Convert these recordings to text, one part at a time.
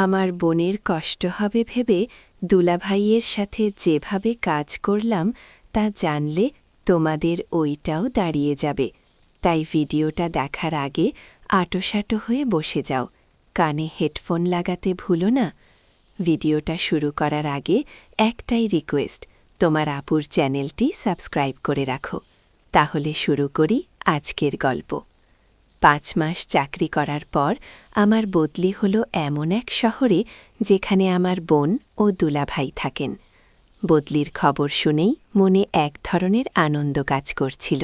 আমার বোনের কষ্ট হবে ভেবে দুলাভাইয়ের সাথে যেভাবে কাজ করলাম তা জানলে তোমাদের ওইটাও দাঁড়িয়ে যাবে। তাই ভিডিওটা দেখার আগে আঁটোসাঁটো হয়ে বসে যাও, কানে হেডফোন লাগাতে ভুলো না। ভিডিওটা শুরু করার আগে একটাই রিকোয়েস্ট, তোমার আপুর চ্যানেলটি সাবস্ক্রাইব করে রাখো। তাহলে শুরু করি আজকের গল্প। 5 মাস চাকরি করার পর আমার বদলি হলো এমন এক শহরে যেখানে আমার বোন ও দুলাভাই থাকেন। বদলির খবর শুনেই মনে এক ধরনের আনন্দ কাজ করছিল,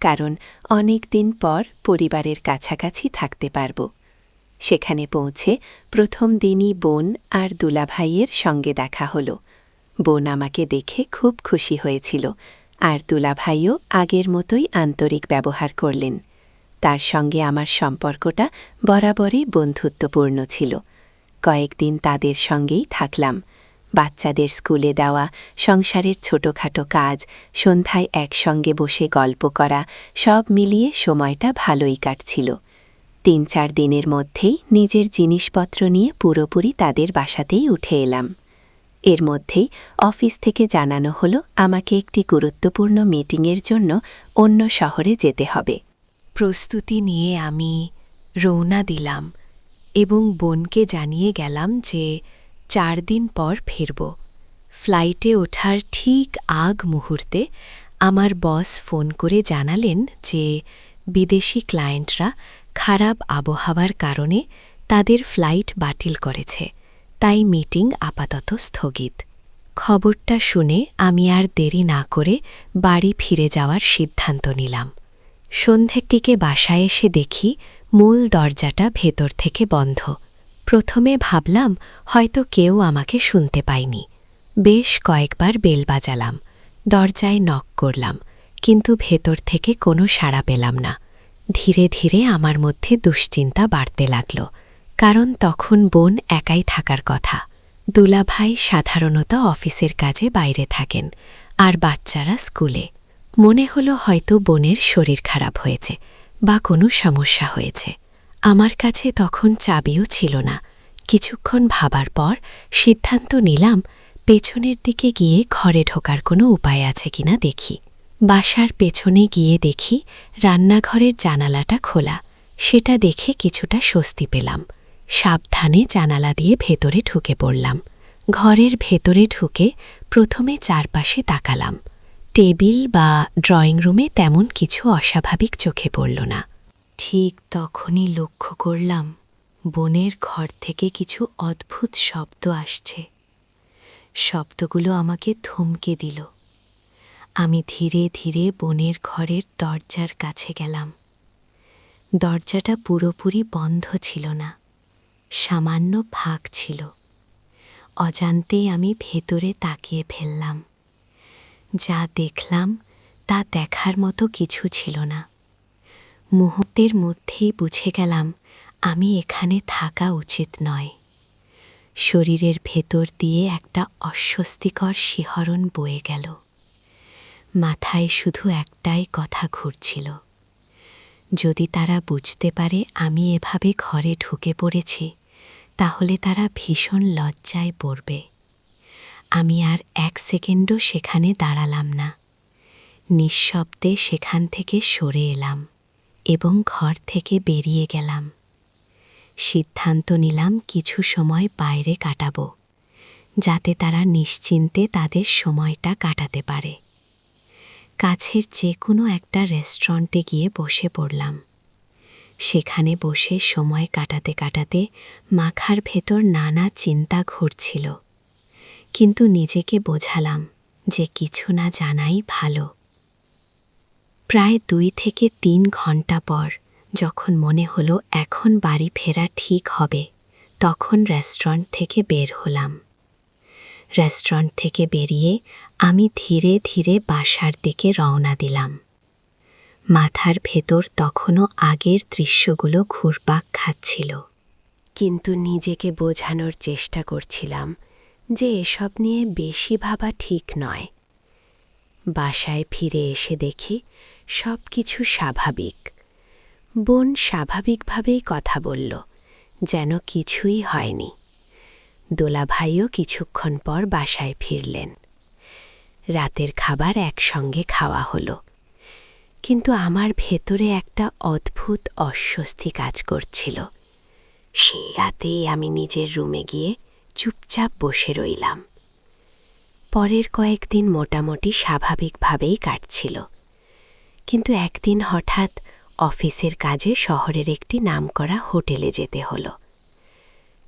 কারণ অনেক দিন পর পরিবারের কাছাকাছি থাকতে পারব। সেখানে পৌঁছে প্রথম দিনই বোন আর দুলাভাইয়ের সঙ্গে দেখা হলো। বোন আমাকে দেখে খুব খুশি হয়েছিল, আর দুলাভাইও আগের মতোই আন্তরিক ব্যবহার করলেন। তার সঙ্গে আমার সম্পর্কটা বরাবরই বন্ধুত্বপূর্ণ ছিল। কয়েকদিন তাদের সঙ্গেই থাকলাম। বাচ্চাদের স্কুলে দেওয়া, সংসারের ছোটখাটো কাজ, সন্ধ্যায় একসঙ্গে বসে গল্প করা, সব মিলিয়ে সময়টা ভালোই কাটছিল। 3-4 দিনের মধ্যেই নিজের জিনিসপত্র নিয়ে পুরোপুরি তাদের বাসাতেই উঠে এলাম। এর মধ্যেই অফিস থেকে জানানো হলো আমাকে একটি গুরুত্বপূর্ণ মিটিংয়ের জন্য অন্য শহরে যেতে হবে। প্রস্তুতি নিয়ে আমি রওনা দিলাম এবং বোনকে জানিয়ে গেলাম যে 4 দিন পর ফিরব। ফ্লাইটে ওঠার ঠিক আগ মুহূর্তে আমার বস ফোন করে জানালেন যে বিদেশি ক্লায়েন্টরা খারাপ আবহাওয়ার কারণে তাদের ফ্লাইট বাতিল করেছে, তাই মিটিং আপাতত স্থগিত। খবরটা শুনে আমি আর দেরি না করে বাড়ি ফিরে যাওয়ার সিদ্ধান্ত নিলাম। সন্ধ্যের দিকে বাসায় এসে দেখি মূল দরজাটা ভেতর থেকে বন্ধ। প্রথমে ভাবলাম হয়তো কেউ আমাকে শুনতে পায়নি। বেশ কয়েকবার বেল বাজালাম, দরজায় নক করলাম, কিন্তু ভেতর থেকে কোনো সাড়া পেলাম না। ধীরে ধীরে আমার মধ্যে দুশ্চিন্তা বাড়তে লাগল, কারণ তখন বোন একাই থাকার কথা। দুলাভাই সাধারণত অফিসের কাজে বাইরে থাকেন, আর বাচ্চারা স্কুলে। মনে হলো হয়তো বোনের শরীর খারাপ হয়েছে বা কোনো সমস্যা হয়েছে। আমার কাছে তখন চাবিও ছিল না। কিছুক্ষণ ভাবার পর সিদ্ধান্ত নিলাম পেছনের দিকে গিয়ে ঘরে ঢোকার কোনো উপায় আছে কিনা দেখি। বাসার পেছনে গিয়ে দেখি রান্নাঘরের জানালাটা খোলা। সেটা দেখে কিছুটা স্বস্তি পেলাম। সাবধানে জানালা দিয়ে ভেতরে ঢুকে পড়লাম। ঘরের ভেতরে ঢুকে প্রথমে চারপাশে তাকালাম। টেবিল বা ড্রয়িং রুমে তেমন কিছু অস্বাভাবিক চোখে পড়ল না। ঠিক তখনই লক্ষ্য করলাম বোনের ঘর থেকে কিছু অদ্ভুত শব্দ আসছে। শব্দগুলো আমাকে থমকে দিল। আমি ধীরে ধীরে বোনের ঘরের দরজার কাছে গেলাম। দরজাটা পুরোপুরি বন্ধ ছিল না, সামান্য ফাঁক ছিল। অজান্তেই আমি ভেতরে তাকিয়ে ফেললাম। যা দেখলাম তা দেখার মতো কিছু ছিল না। মুহূর্তের মধ্যেই বুঝে গেলাম আমি এখানে থাকা উচিত নয়। শরীরের ভেতর দিয়ে একটা অস্বস্তিকর শিহরণ বয়ে গেল। মাথায় শুধু একটাই কথা ঘুরছিল, যদি তারা বুঝতে পারে আমি এভাবে ঘরে ঢুকে পড়েছি, তাহলে তারা ভীষণ লজ্জায় পড়বে। আমি আর 1 সেকেন্ডও সেখানে দাঁড়ালাম না। নিঃশব্দে সেখান থেকে সরে এলাম এবং ঘর থেকে বেরিয়ে গেলাম। সিদ্ধান্ত নিলাম কিছু সময় বাইরে কাটাবো, যাতে তারা নিশ্চিন্তে তাদের সময়টা কাটাতে পারে। কাছের যে কোনো একটা রেস্টুরেন্টে গিয়ে বসে পড়লাম। সেখানে বসে সময় কাটাতে কাটাতে মাথার ভেতর নানা চিন্তা ঘুরছিল, কিন্তু নিজেকে বোঝালাম যে কিছু না জানাই ভালো। প্রায় 2 থেকে 3 ঘন্টা পর যখন মনে হলো এখন বাড়ি ফেরা ঠিক হবে, তখন রেস্টুরেন্ট থেকে বের হলাম। রেস্টুরেন্ট থেকে বেরিয়ে আমি ধীরে ধীরে বাসার দিকে রওনা দিলাম। মাথার ভেতর তখনও আগের দৃশ্যগুলো ঘুরপাক খাচ্ছিল, কিন্তু নিজেকে বোঝানোর চেষ্টা করছিলাম যে এসব নিয়ে বেশি ভাবা ঠিক নয়। বাসায় ফিরে এসে দেখি সব কিছু স্বাভাবিক। বোন স্বাভাবিকভাবেই কথা বলল, যেন কিছুই হয়নি। দোলাভাইও কিছুক্ষণ পর বাসায় ফিরলেন। রাতের খাবার একসঙ্গে খাওয়া হলো, কিন্তু আমার ভেতরে একটা অদ্ভুত অস্বস্তি কাজ করছিল। সেই রাতেই আমি নিজের রুমে গিয়ে চুপচাপ বসে রইলাম। পরের কয়েকদিন মোটামুটি স্বাভাবিকভাবেই কাটছিল, কিন্তু একদিন হঠাৎ অফিসের কাজে শহরের একটি নামকরা হোটেলে যেতে হলো।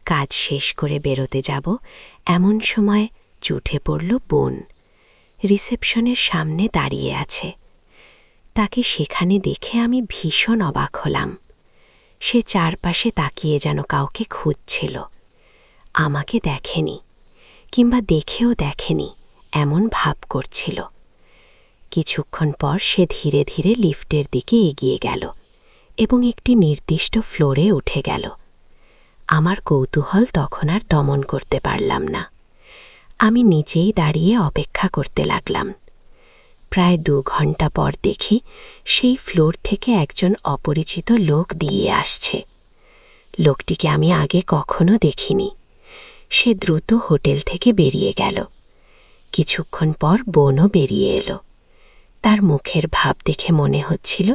কাজ শেষ করে বেরোতে যাব এমন সময় চোখে পড়ল বোন রিসেপশনের সামনে দাঁড়িয়ে আছে। তাকে সেখানে দেখে আমি ভীষণ অবাক হলাম। সে চারপাশে তাকিয়ে যেন কাউকে খুঁজছিল। আমাকে দেখেনি, কিংবা দেখেও দেখেনি এমন ভাব করছিল। কিছুক্ষণ পর সে ধীরে ধীরে লিফটের দিকে এগিয়ে গেল এবং একটি নির্দিষ্ট ফ্লোরে উঠে গেল। আমার কৌতূহল তখন আর দমন করতে পারলাম না। আমি নিজেই দাঁড়িয়ে অপেক্ষা করতে লাগলাম। প্রায় 2 ঘন্টা পর দেখি সেই ফ্লোর থেকে একজন অপরিচিত লোক দিয়ে আসছে। লোকটিকে আমি আগে কখনো দেখিনি। সে দ্রুত হোটেল থেকে বেরিয়ে গেল। কিছুক্ষণ পর বোনও বেরিয়ে এলো। তার মুখের ভাব দেখে মনে হচ্ছিল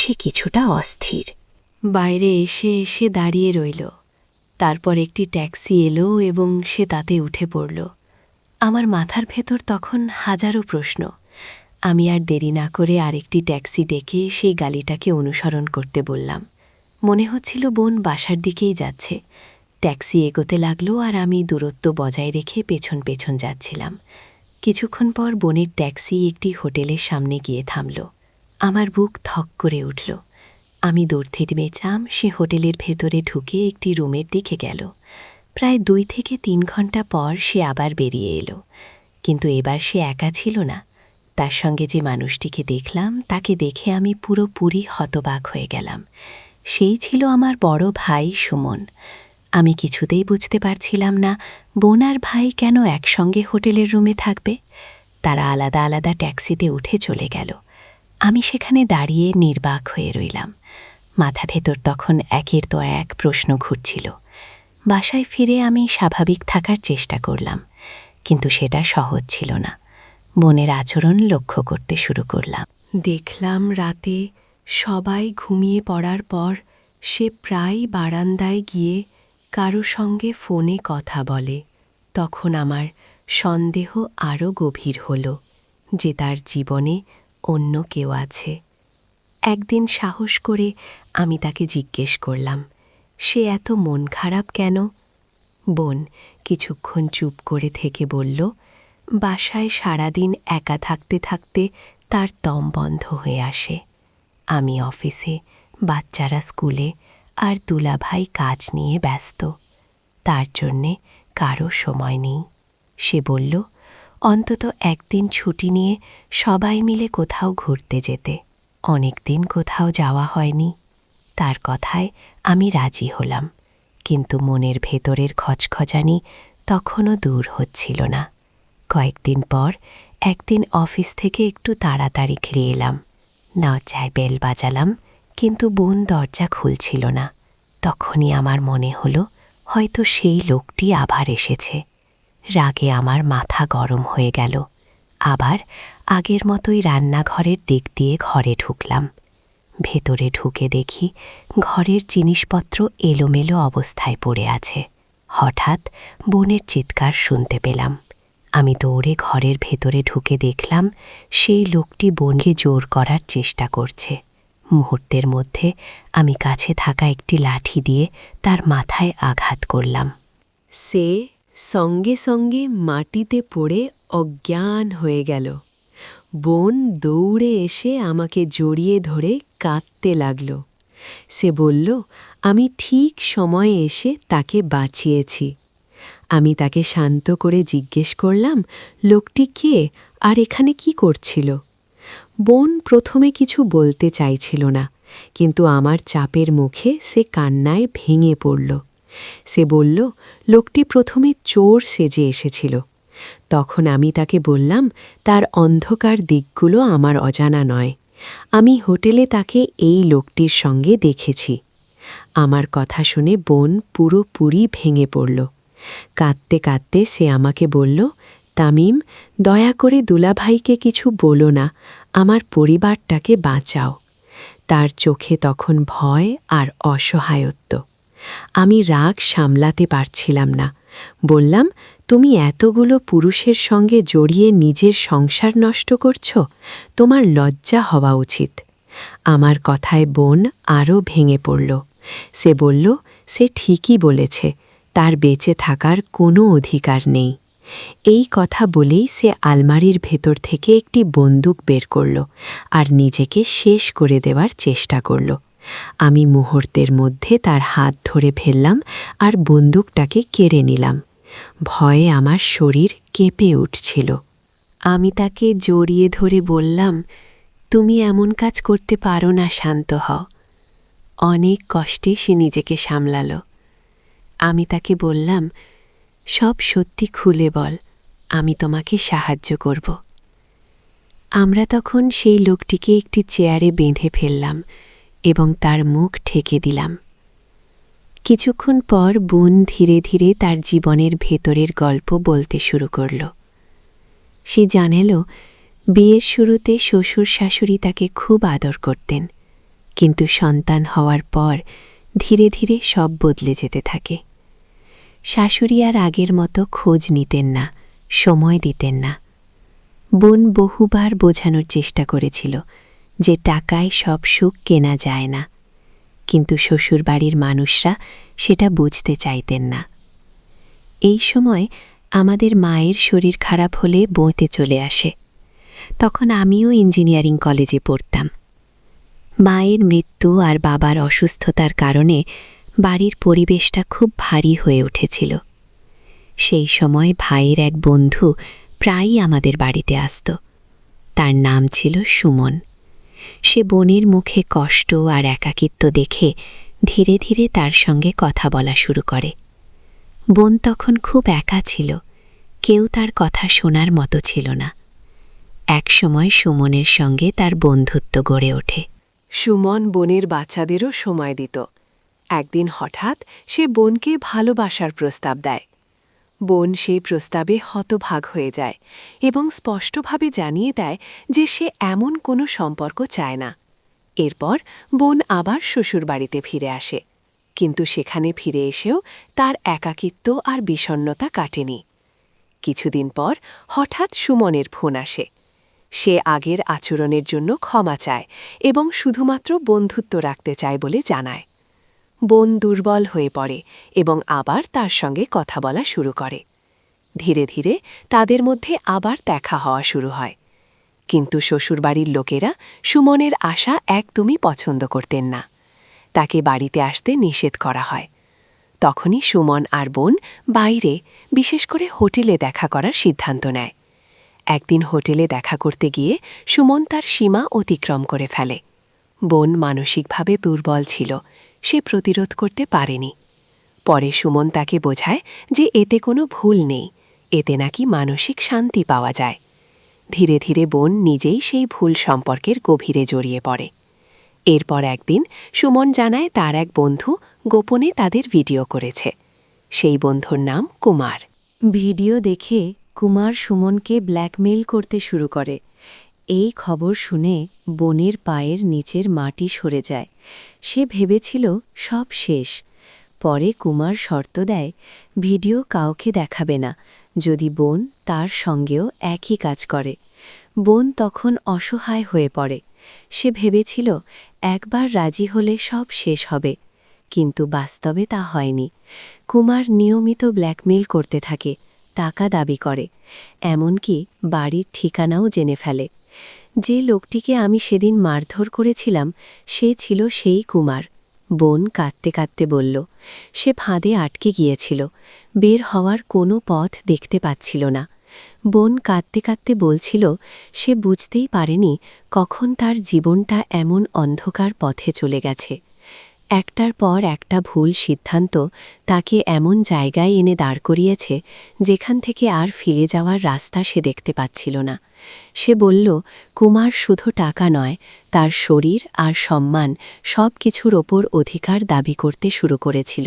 সে কিছুটা অস্থির। বাইরে এসে এসে দাঁড়িয়ে রইল। তারপর একটি ট্যাক্সি এলো এবং সে তাতে উঠে পড়ল। আমার মাথার ভেতর তখন হাজারো প্রশ্ন। আমি আর দেরি না করে আরেকটি ট্যাক্সি ডেকে সেই গাড়িটাকে অনুসরণ করতে বললাম। মনে হচ্ছিল বোন বাসার দিকেই যাচ্ছে। ট্যাক্সি এগোতে লাগলো আর আমি দূরত্ব বজায় রেখে পেছন পেছন যাচ্ছিলাম। কিছুক্ষণ পর বোনের ট্যাক্সি একটি হোটেলের সামনে গিয়ে থামল। আমার বুক থক করে উঠল। আমি দৌড়তে দিয়েছিলাম সে হোটেলের ভেতরে ঢুকে একটি রুমের দিকে গেল। প্রায় 2 থেকে 3 ঘন্টা পর সে আবার বেরিয়ে এলো, কিন্তু এবার সে একা ছিল না। তার সঙ্গে যে মানুষটিকে দেখলাম তাকে দেখে আমি পুরোপুরি হতবাক হয়ে গেলাম। সেই ছিল আমার বড় ভাই সুমন। আমি কিছুতেই বুঝতে পারছিলাম না বোন আর ভাই কেন একসঙ্গে হোটেলের রুমে থাকবে। তারা আলাদা আলাদা ট্যাক্সিতে উঠে চলে গেল। আমি সেখানে দাঁড়িয়ে নির্বাক হয়ে রইলাম। মাথা ভেতর তখন একের তো এক প্রশ্ন ঘুরছিল। বাসায় ফিরে আমি স্বাভাবিক থাকার চেষ্টা করলাম, কিন্তু সেটা সহজ ছিল না। বোনের আচরণ লক্ষ্য করতে শুরু করলাম। দেখলাম রাতে সবাই ঘুমিয়ে পড়ার পর সে প্রায় বারান্দায় গিয়ে কারো সঙ্গে ফোনে কথা বলে। তখন আমার সন্দেহ আরও গভীর হল যে তার জীবনে অন্য কেউ আছে। একদিন সাহস করে আমি তাকে জিজ্ঞেস করলাম, সে এত মন খারাপ কেন? বোন কিছুক্ষণ চুপ করে থেকে বলল, বাসায় সারাদিন একা থাকতে থাকতে তার দম বন্ধ হয়ে আসে। আমি অফিসে, বাচ্চারা স্কুলে, আর দুলাভাই কাজ নিয়ে ব্যস্ত। তার জন্যে কারো সময় নেই। সে বলল, অন্তত একদিন ছুটি নিয়ে সবাই মিলে কোথাও ঘুরতে যেতে। অনেক দিন কোথাও যাওয়া হয়নি। তার কথায় আমি রাজি হলাম, কিন্তু মনের ভেতরের খচখচানি তখনও দূর হচ্ছিল না। কয়েকদিন পর একদিন অফিস থেকে একটু তাড়াতাড়ি ফিরে এলাম। দরজায় বেল বাজালাম, কিন্তু বোন দরজা খুলছিল না। তখনই আমার মনে হলো হয়তো সেই লোকটি আবার এসেছে। রাগে আমার মাথা গরম হয়ে গেল। আবার আগের মতোই রান্নাঘরের দিক দিয়ে ঘরে ঢুকলাম। ভেতরে ঢুকে দেখি ঘরের জিনিসপত্র এলোমেলো অবস্থায় পড়ে আছে। হঠাৎ বোনের চিৎকার শুনতে পেলাম। আমি দৌড়ে ঘরের ভেতরে ঢুকে দেখলাম সেই লোকটি বোনকে জোর করার চেষ্টা করছে। মুহূর্তের মধ্যে আমি কাছে থাকা একটি লাঠি দিয়ে তার মাথায় আঘাত করলাম। সে সঙ্গে সঙ্গে মাটিতে পড়ে অজ্ঞান হয়ে গেল। বোন দৌড়ে এসে আমাকে জড়িয়ে ধরে কাঁদতে লাগল। সে বলল, আমি ঠিক সময়ে এসে তাকে বাঁচিয়েছি। আমি তাকে শান্ত করে জিজ্ঞেস করলাম, লোকটি কে আর এখানে কি করছিল? বোন প্রথমে কিছু বলতে চাইছিল না, কিন্তু আমার চাপের মুখে সে কান্নায় ভেঙে পড়ল। সে বলল, লোকটি প্রথমে চোর সেজে এসেছিল। তখন আমি তাকে বললাম, তার অন্ধকার দিকগুলো আমার অজানা নয়। আমি হোটেলে তাকে এই লোকটির সঙ্গে দেখেছি। আমার কথা শুনে বোন পুরোপুরি ভেঙে পড়ল। কাঁদতে কাঁদতে সে আমাকে বলল, তামিম, দয়া করে দুলাভাইকে কিছু বলো না, আমার পরিবারটাকে বাঁচাও। তার চোখে তখন ভয় আর অসহায়ত্ব। আমি রাগ সামলাতে পারছিলাম না। বললাম, তুমি এতগুলো পুরুষের সঙ্গে জড়িয়ে নিজের সংসার নষ্ট করছ, তোমার লজ্জা হওয়া উচিত। আমার কথায় বোন আরও ভেঙে পড়ল। সে বলল, সে ঠিকই বলেছে, তার বেঁচে থাকার কোনো অধিকার নেই। এই কথা বলেই সে আলমারির ভেতর থেকে একটি বন্দুক বের করল আর নিজেকে শেষ করে দেওয়ার চেষ্টা করল। আমি মুহূর্তের মধ্যে তার হাত ধরে ফেললাম আর বন্দুকটাকে কেড়ে নিলাম। ভয়ে আমার শরীর কেঁপে উঠছিল। আমি তাকে জড়িয়ে ধরে বললাম, তুমি এমন কাজ করতে পারো না, শান্ত হও। অনেক কষ্টে সে নিজেকে সামলাল। আমি তাকে বললাম, সব সত্যি খুলে বল, আমি তোমাকে সাহায্য করব। আমরা তখন সেই লোকটিকে একটি চেয়ারে বেঁধে ফেললাম এবং তার মুখ ঢেকে দিলাম। কিছুক্ষণ পর বোন ধীরে ধীরে তার জীবনের ভেতরের গল্প বলতে শুরু করল। সে জানাল, বিয়ের শুরুতে শ্বশুর শাশুড়ি তাকে খুব আদর করতেন, কিন্তু সন্তান হওয়ার পর ধীরে ধীরে সব বদলে যেতে থাকে। শাশুড়ি আর আগের মতো খোঁজ নিতেন না, সময় দিতেন না। বোন বহুবার বোঝানোর চেষ্টা করেছিল যে টাকায় সব সুখ কেনা যায় না, কিন্তু শ্বশুরবাড়ির মানুষরা সেটা বুঝতে চাইতেন না। এই সময় আমাদের মায়ের শরীর খারাপ হলে বোঁতে চলে আসে। তখন আমিও ইঞ্জিনিয়ারিং কলেজে পড়তাম। মায়ের মৃত্যু আর বাবার অসুস্থতার কারণে বাড়ির পরিবেশটা খুব ভারী হয়ে উঠেছিল। সেই সময় ভাইয়ের এক বন্ধু প্রায়ই আমাদের বাড়িতে আসত। তার নাম ছিল সুমন। সে বোনের মুখে কষ্ট আর একাকিত্ব দেখে ধীরে ধীরে তার সঙ্গে কথা বলা শুরু করে। বোন তখন খুব একা ছিল, কেউ তার কথা শোনার মতো ছিল না। একসময় সুমনের সঙ্গে তার বন্ধুত্ব গড়ে ওঠে। সুমন বোনের বাচ্চাদেরও সময় দিত। একদিন হঠাৎ সে বোনকে ভালোবাসার প্রস্তাব দেয়। বোন সেই প্রস্তাবে হতভাগ হয়ে যায় এবং স্পষ্টভাবে জানিয়ে দেয় যে সে এমন কোনো সম্পর্ক চায় না। এরপর বোন আবার শ্বশুরবাড়িতে ফিরে আসে, কিন্তু সেখানে ফিরে এসেও তার একাকিত্ব আর বিষণ্ণতা কাটেনি। কিছুদিন পর হঠাৎ সুমনের ফোন আসে। সে আগের আচরণের জন্য ক্ষমা চায় এবং শুধুমাত্র বন্ধুত্ব রাখতে চায় বলে জানায়। বোন দুর্বল হয়ে পড়ে এবং আবার তার সঙ্গে কথা বলা শুরু করে। ধীরে ধীরে তাদের মধ্যে আবার দেখা হওয়া শুরু হয়, কিন্তু শ্বশুরবাড়ির লোকেরা সুমনের আশা একদমই পছন্দ করতেন না। তাকে বাড়িতে আসতে নিষেধ করা হয়। তখনই সুমন আর বোন বাইরে, বিশেষ করে হোটেলে দেখা করার সিদ্ধান্ত নেয়। একদিন হোটেলে দেখা করতে গিয়ে সুমন তার সীমা অতিক্রম করে ফেলে। বোন মানসিকভাবে দুর্বল ছিল, সে প্রতিরোধ করতে পারেনি। পরে সুমন তাকে বোঝায় যে এতে কোনো ভুল নেই, এতে নাকি মানসিক শান্তি পাওয়া যায়। ধীরে ধীরে বোন নিজেই সেই ভুল সম্পর্কের গভীরে জড়িয়ে পড়ে। এরপর একদিন সুমন জানায় তার এক বন্ধু গোপনে তাদের ভিডিও করেছে। সেই বন্ধুর নাম কুমার। ভিডিও দেখে কুমার সুমনকে ব্ল্যাকমেইল করতে শুরু করে। এই খবর শুনে বোনের পায়ের নিচের মাটি সরে যায়। সে ভেবেছিল সব শেষ। পরে কুমার শর্ত দেয়, ভিডিও কাউকে দেখাবে না, যদি বোন তার সঙ্গেও একই কাজ করে। বোন তখন অসহায় হয়ে পড়ে। সে ভেবেছিল একবার রাজি হলে সব শেষ হবে, কিন্তু বাস্তবে তা হয়নি। কুমার নিয়মিত ব্ল্যাকমেইল করতে থাকে, টাকা দাবি করে, এমনকি বাড়ির ঠিকানাও জেনে ফেলে। যে লোকটিকে আমি সেদিন মারধর করেছিলাম সে ছিল সেই কুমার। বোন কাঁদতে কাঁদতে বলল, সে ফাঁদে আটকে গিয়েছিল, বের হওয়ার কোনো পথ দেখতে পাচ্ছিল না। বোন কাঁদতে কাঁদতে বলছিল সে বুঝতেই পারেনি কখন তার জীবনটা এমন অন্ধকার পথে চলে গেছে। একটার পর একটা ভুল সিদ্ধান্ত তাকে এমন জায়গায় এনে দাঁড় করিয়েছে যেখান থেকে আর ফিরে যাওয়ার রাস্তা সে দেখতে পাচ্ছিল না। সে বলল, কুমার শুধু টাকা নয়, তার শরীর আর সম্মান সব কিছুর ওপর অধিকার দাবি করতে শুরু করেছিল।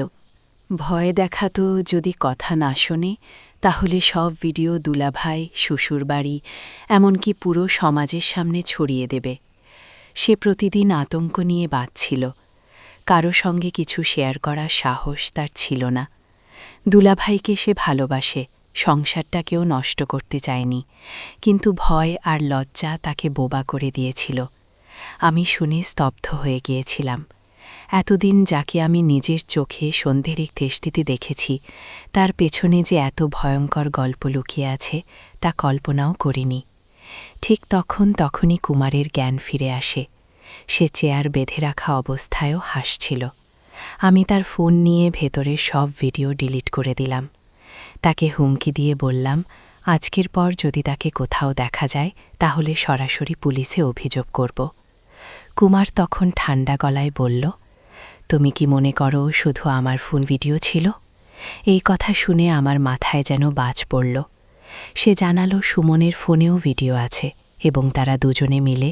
ভয় দেখাতো যদি কথা না শোনে তাহলে সব ভিডিও দুলাভাই, শ্বশুরবাড়ি, এমনকি পুরো সমাজের সামনে ছড়িয়ে দেবে। সে প্রতিদিন আতঙ্ক নিয়ে বাঁচছিল। কারো সঙ্গে কিছু শেয়ার করার সাহস তার ছিল না। দুলাভাইকে সে ভালোবাসে, সংসারটাকেও নষ্ট করতে চায়নি, কিন্তু ভয় আর লজ্জা তাকে বোবা করে দিয়েছিল। আমি শুনে স্তব্ধ হয়ে গিয়েছিলাম। এতদিন যাকে আমি নিজের চোখে সন্ধ্যের এক তেষ্টিতে দেখেছি, তার পেছনে যে এত ভয়ঙ্কর গল্প লুকিয়ে আছে তা কল্পনাও করিনি। ঠিক তখনই কুমারের জ্ঞান ফিরে আসে। সে চেয়ার বেঁধে রাখা অবস্থায়ও হাসছিল। আমি তার ফোন নিয়ে ভেতরের সব ভিডিও ডিলিট করে দিলাম। তাকে হুমকি দিয়ে বললাম, আজকের পর যদি তাকে কোথাও দেখা যায় তাহলে সরাসরি পুলিশে অভিযোগ করব। কুমার তখন ঠান্ডা গলায় বলল, তুমি কি মনে করো শুধু আমার ফোন ভিডিও ছিল? এই কথা শুনে আমার মাথায় যেন বাজ পড়ল। সে জানালো সুমনের ফোনেও ভিডিও আছে এবং তারা দুজনে মিলে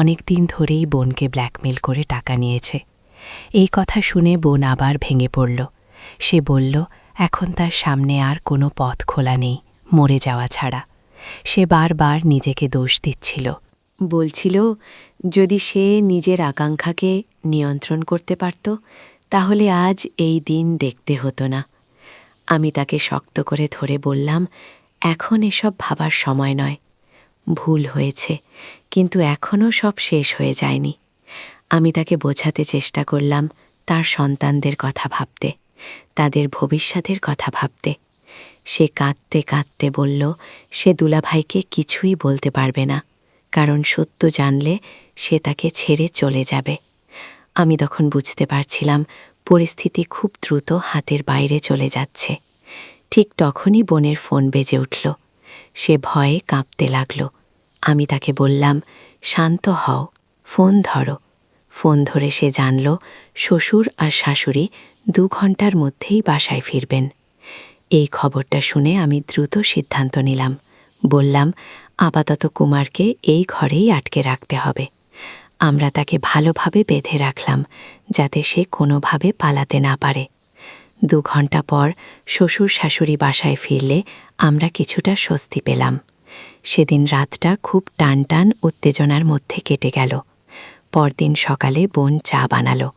অনেক দিন ধরেই বোনকে ব্ল্যাকমেল করে টাকা নিয়েছে। এই কথা শুনে বোন আবার ভেঙে পড়ল। সে বলল, এখন তার সামনে আর কোনো পথ খোলা নেই, মরে যাওয়া ছাড়া। সে বারবার নিজেকে দোষ দিচ্ছিল। বলছিল, যদি সে নিজের আকাঙ্ক্ষাকে নিয়ন্ত্রণ করতে পারত তাহলে আজ এই দিন দেখতে হতো না। আমি তাকে শক্ত করে ধরে বললাম, এখন এসব ভাবার সময় নয়। ভুল হয়েছে, কিন্তু এখনও সব শেষ হয়ে যায়নি। আমি তাকে বোঝাতে চেষ্টা করলাম তার সন্তানদের কথা ভাবতে, তাদের ভবিষ্যতের কথা ভাবতে। সে কাঁদতে কাঁদতে বলল, সে দুলাভাইকে কিছুই বলতে পারবে না, কারণ সত্য জানলে সে তাকে ছেড়ে চলে যাবে। আমি তখন বুঝতে পারছিলাম পরিস্থিতি খুব দ্রুত হাতের বাইরে চলে যাচ্ছে। ঠিক তখনই বোনের ফোন বেজে উঠল। সে ভয়ে কাঁপতে লাগল। আমি তাকে বললাম, শান্ত হও, ফোন ধরো। ফোন ধরে সে জানল শ্বশুর আর শাশুড়ি 2 ঘন্টার মধ্যেই বাসায় ফিরবেন। এই খবরটা শুনে আমি দ্রুত সিদ্ধান্ত নিলাম। বললাম, আপাতত কুমারকে এই ঘরেই আটকে রাখতে হবে। আমরা তাকে ভালোভাবে বেঁধে রাখলাম যাতে সে কোনোভাবে পালাতে না পারে। 2 ঘন্টা পর শ্বশুর শাশুড়ি বাসায় ফিরলে আমরা কিছুটা স্বস্তি পেলাম। সেদিন রাতটা খুব টানটান উত্তেজনার মধ্যে কেটে গেল। পরদিন সকালে বোন চা বানালো।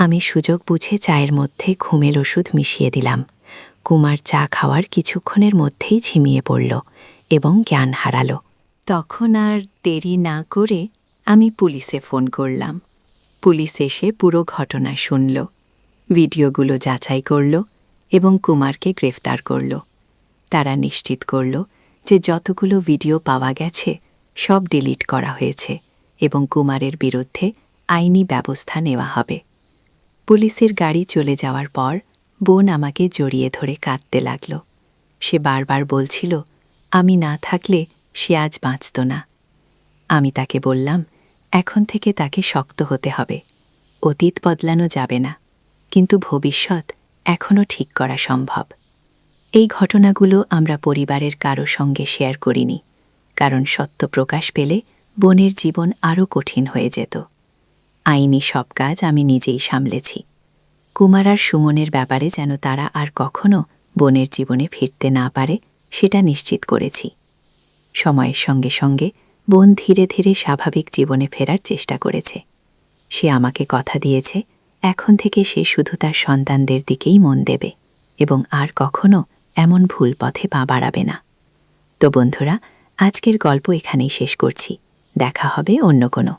আমি সুযোগ বুঝে চায়ের মধ্যে ঘুমের ওষুধ মিশিয়ে দিলাম। কুমার চা খাওয়ার কিছুক্ষণের মধ্যেই ঝিমিয়ে পড়ল এবং জ্ঞান হারালো। তখন আর দেরি না করে আমি পুলিশে ফোন করলাম। পুলিশ এসে পুরো ঘটনা শুনল, ভিডিওগুলো যাচাই করল এবং কুমারকে গ্রেফতার করল। তারা নিশ্চিত করল যে যতগুলো ভিডিও পাওয়া গেছে সব ডিলিট করা হয়েছে এবং কুমারের বিরুদ্ধে আইনি ব্যবস্থা নেওয়া হবে। পুলিশের গাড়ি চলে যাওয়ার পর বোন আমাকে জড়িয়ে ধরে কাঁদতে লাগল। সে বারবার বলছিল, আমি না থাকলে সে আজ বাঁচত না। আমি তাকে বললাম, এখন থেকে তাকে শক্ত হতে হবে। অতীত বদলানো যাবে না, কিন্তু ভবিষ্যৎ এখনও ঠিক করা সম্ভব। এই ঘটনাগুলো আমরা পরিবারের কারো সঙ্গে শেয়ার করিনি, কারণ সত্য প্রকাশ পেলে বোনের জীবন আরও কঠিন হয়ে যেত। আইনি সব কাজ আমি নিজেই সামলেছি। কুমার আর সুমনের ব্যাপারে যেন তারা আর কখনো বোনের জীবনে ফিরতে না পারে সেটা নিশ্চিত করেছি। সময়ের সঙ্গে সঙ্গে বোন ধীরে ধীরে স্বাভাবিক জীবনে ফেরার চেষ্টা করেছে। সে আমাকে কথা দিয়েছে এখন থেকে সে শুধু তার সন্তানদের দিকেই মন দেবে এবং আর কখনো এমন ভুল পথে পা বাড়াবে না। তো বন্ধুরা, আজকের গল্প এখানেই শেষ করছি। দেখা হবে অন্য কোনো